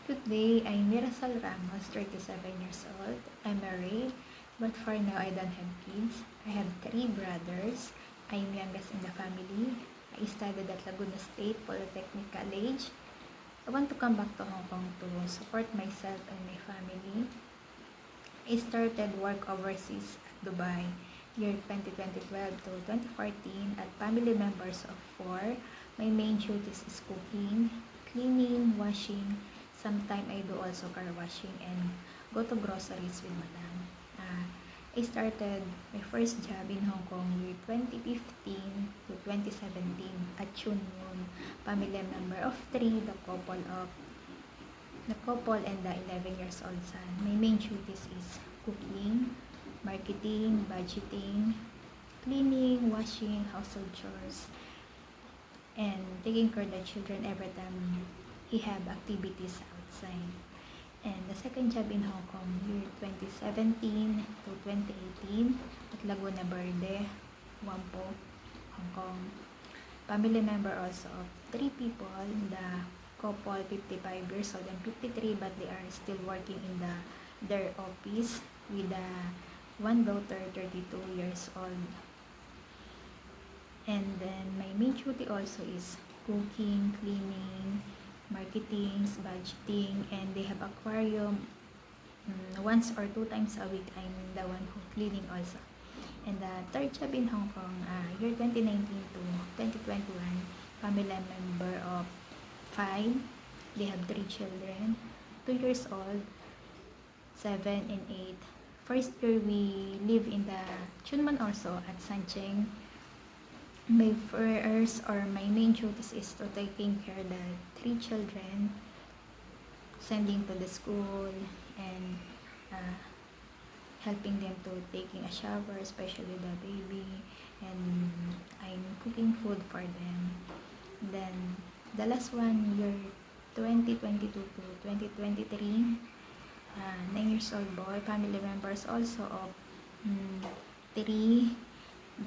Good day, I'm Mirasol Ramos, 37 years old. I'm married, but for now I don't have kids. I have 3 brothers. I'm youngest in the family. I studied at Laguna State Polytechnic College. I want to come back to Hong Kong to support myself and my family. I started work overseas at Dubai year 2012 to 2014 at family members of 4. My main duties is cooking, cleaning, washing. Sometimes I do also car washing and go to groceries with madam. I started my first job in Hong Kong year 2015 to 2017 at Chun Moon, family member of 3, the couple and the 11 years old son. My main duties is cooking, marketing, budgeting, cleaning, washing, household chores, and taking care of the children every time he have activities outside. And the second job in Hong Kong, year 2017 to 2018 at Laguna Verde, Whampoa, Hong Kong. Family member also of 3 people, the couple 55 years old and 53, but they are still working in their office with one daughter 32 years old. And then my main duty also is cooking, cleaning, marketing, budgeting, and they have aquarium. Once or 2 times a week, I'm the one who cleaning also. And the third job in Hong Kong, year 2019 to 2021, family member of 5. They have 3 children, 2 years old, 7 and 8. First year we live in the Chunman also at Sancheng. My first or my main duties is to taking care of the 3 children, sending to the school, and helping them to taking a shower, especially the baby, and I'm cooking food for them. Then the last one, year 2022 to 2023, 9 years old boy, family members also of 3.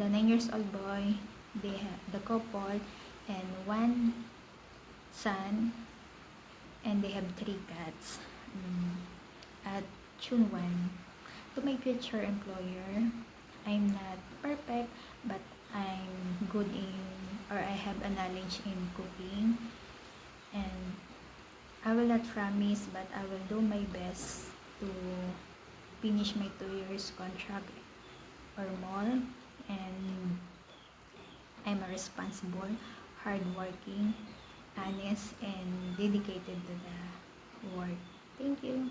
The 9 years old boy, they have the couple and 1 son, and they have 3 cats at Chunwan. To my future employer, I'm not perfect, but I'm good in, or I have a knowledge in cooking, and I will not promise, but I will do my best to finish my 2 years contract or more. And I'm a responsible, hardworking, honest, and dedicated to the work. Thank you.